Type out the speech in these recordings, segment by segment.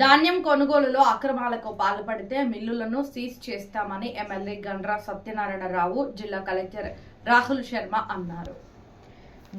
ధాన్యం కొనుగోలులో అక్రమాలకు పాల్పడితే మిల్లులను సీజ్ చేస్తామని ఎమ్మెల్యే గండ్ర సత్యనారాయణరావు జిల్లా కలెక్టర్ రాహుల్ శర్మ అన్నారు.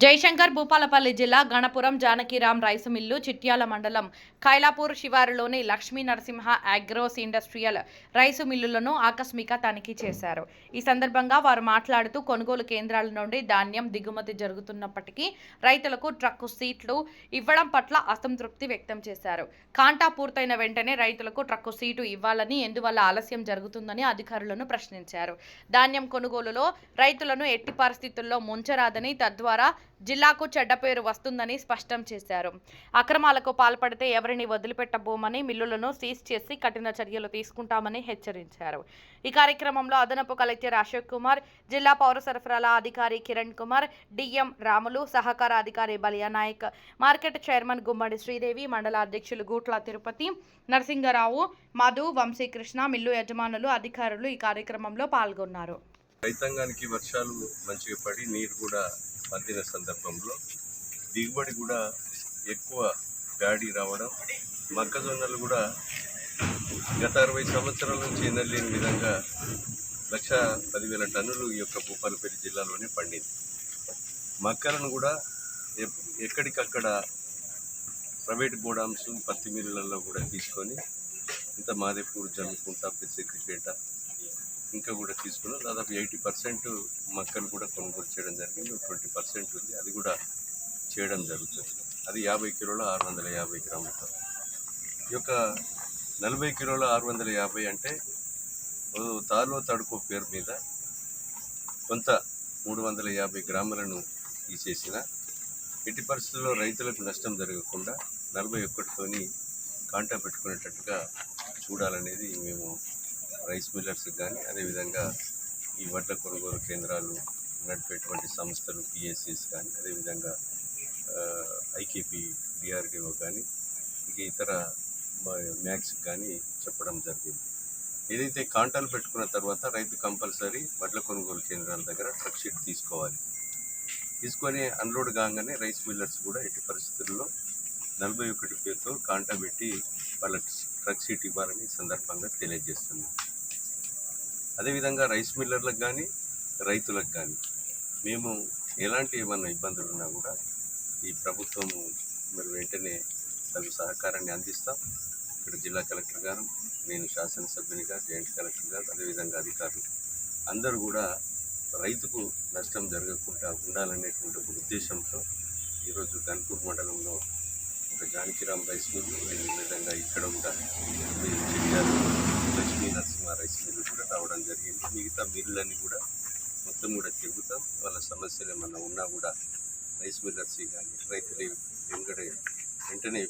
జయశంకర్ భూపాలపల్లి జిల్లా గణపురం జానకిరామ్ రైసు మిల్లు చిట్యాల మండలం ఖైలాపూర్ శివారులోని Lakshmi Narasimha agros industrial rice మిల్లులను ఆకస్మిక తనిఖీ చేశారు. ఈ సందర్భంగా వారు మాట్లాడుతూ కొనుగోలు కేంద్రాల నుండి ధాన్యం దిగుమతి జరుగుతున్నప్పటికీ రైతులకు ట్రక్కు సీట్లు ఇవ్వడం పట్ల అసంతృప్తి వ్యక్తం చేశారు. కాంటా పూర్తయిన వెంటనే రైతులకు ట్రక్కు సీటు ఇవ్వాలని, ఎందువల్ల ఆలస్యం జరుగుతుందని అధికారులను ప్రశ్నించారు. ధాన్యం కొనుగోలులో రైతులను ఎట్టి పరిస్థితుల్లో ముంచరాదని, తద్వారా జిల్లాకు చెడ్డ పేరు వస్తుందని స్పష్టం చేశారు. అక్రమాలకు పాల్పడితే ఎవరిని వదిలిపెట్టబోమని, మిల్లులను సీజ్ చేసి కఠిన చర్యలు తీసుకుంటామని హెచ్చరించారు. ఈ కార్యక్రమంలో అదనపు కలెక్టర్ అశోక్ కుమార్, జిల్లా పౌర సరఫరాల అధికారి కిరణ్ కుమార్, డిఎం రాములు, సహకార అధికారి బలియా నాయక్, మార్కెట్ చైర్మన్ గుమ్మడి శ్రీదేవి, మండల అధ్యక్షులు గూట్ల తిరుపతి, నరసింగరావు, మధు, వంశీకృష్ణ, మిల్లు యజమానులు, అధికారులు ఈ కార్యక్రమంలో పాల్గొన్నారు. రైతాంగానికి వర్షాలు మంచిగా పడి నీరు కూడా అందిన సందర్భంలో దిగుబడి కూడా ఎక్కువ గాడి రావడం, మొక్కజొన్నలు కూడా గత 60 సంవత్సరాల నుంచి ఎన్నలేని విధంగా 1,10,000 టన్నులు ఈ యొక్క భూపాలపల్లి జిల్లాలోనే పండింది. మక్కలను కూడా ఎక్కడికక్కడ ప్రైవేట్ గోడామ్స్, పత్తి మిల్లులలో కూడా తీసుకొని ఇంత మాదేపూర్, జమ్మికుంట, పెద్దిపేట ఇంకా కూడా తీసుకున్నాం. దాదాపు 80% మక్కలు కూడా కొనుగోలు చేయడం జరిగింది. 20% ఉంది, అది కూడా చేయడం జరుగుతుంది. అది 50 కిలోల 650 గ్రాములు. ఈ యొక్క 40 కిలోల 650 అంటే తాలో తడుకో పేరు మీద కొంత 350 గ్రాములను తీసేసిన ఎట్టి పరిస్థితుల్లో రైతులకు నష్టం జరగకుండా 41తోని కాంటా పెట్టుకునేటట్టుగా చూడాలనేది మేము రైస్ మిల్లర్స్ కానీ, అదేవిధంగా ఈ వడ్ల కొనుగోలు కేంద్రాలు నడిపేటువంటి సంస్థలు, పిఎస్సిస్ కానీ, అదేవిధంగా ఐకేపీ, డిఆర్డిఓ కానీ, ఇక ఇతర మ్యాక్స్ కానీ చెప్పడం జరిగింది. ఏదైతే కాంటాలు పెట్టుకున్న తర్వాత రైతు కంపల్సరీ వడ్ల కొనుగోలు కేంద్రాల దగ్గర ట్రక్ షీట్ తీసుకోవాలి. తీసుకొని అన్లోడ్ కాగానే రైస్ మిల్లర్స్ కూడా ఎట్టి పరిస్థితుల్లో 41 పేరుతో కాంటా పెట్టి వాళ్ళకి ట్రక్ షీట్ ఇవ్వాలని సందర్భంగా తెలియజేస్తున్నాం. అదేవిధంగా రైస్ మిల్లర్లకు కానీ, రైతులకు కానీ మేము ఎలాంటి ఏమన్నా ఇబ్బందులు ఉన్నా కూడా ఈ ప్రభుత్వం మరి వెంటనే తగు సహకారాన్ని అందిస్తాం. ఇక్కడ జిల్లా కలెక్టర్ గారు, నేను శాసనసభ్యునిగా, జాయింట్ కలెక్టర్ గారు, అదేవిధంగా అధికారులు అందరూ కూడా రైతుకు నష్టం జరగకుండా ఉండాలనేటువంటి ఒక ఉద్దేశంతో ఈరోజు గన్పూర్ మండలంలో ఒక జానకిరామ్ రైస్ మిల్లు, అదేవిధంగా ఇక్కడ కూడా లక్ష్మీ నరసింహ రైస్ మిల్లు కూడా రావడం జరిగింది. మిగతా మిల్లులన్నీ కూడా మొత్తం కూడా తిరుగుతాం. వాళ్ళ సమస్యలు ఏమన్నా ఉన్నా కూడా రైస్ మిల్లర్స్ కానీ రైతులు వెంటనే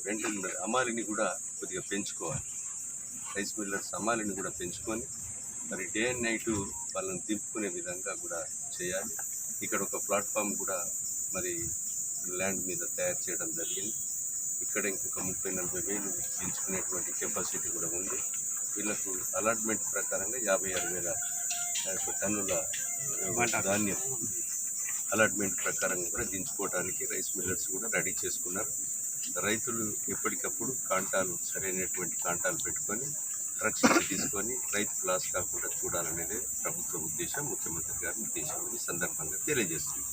అమాలిని కూడా కొద్దిగా పెంచుకోవాలి. రైస్ మిల్లర్స్ అమాలిని కూడా పెంచుకొని మరి డే అండ్ నైట్ వాళ్ళని దింపుకునే విధంగా కూడా చేయాలి. ఇక్కడ ఒక ప్లాట్ఫామ్ కూడా మరి ల్యాండ్ మీద తయారు చేయడం జరిగింది. ఇక్కడ ఇంకొక 30-40 వేలు పెంచుకునేటువంటి కెపాసిటీ కూడా ఉంది. వీళ్ళకు అలాట్మెంట్ ప్రకారంగా 56,000 టన్నుల ధాన్యం అలాట్మెంట్ ప్రకారంగా కూడా దించుకోవడానికి రైస్ మిల్లర్స్ కూడా రెడీ చేసుకున్నారు. రైతులు ఎప్పటికప్పుడు కాంటాలు, సరైనటువంటి కాంటాలు పెట్టుకొని ట్రక్స్ తీసుకొని రైతు లాస్ కాకుండా చూడాలనేది ప్రభుత్వ ఉద్దేశం, ముఖ్యమంత్రి గారి ఉద్దేశం. ఈ సందర్భంగా తెలియజేస్తుంది.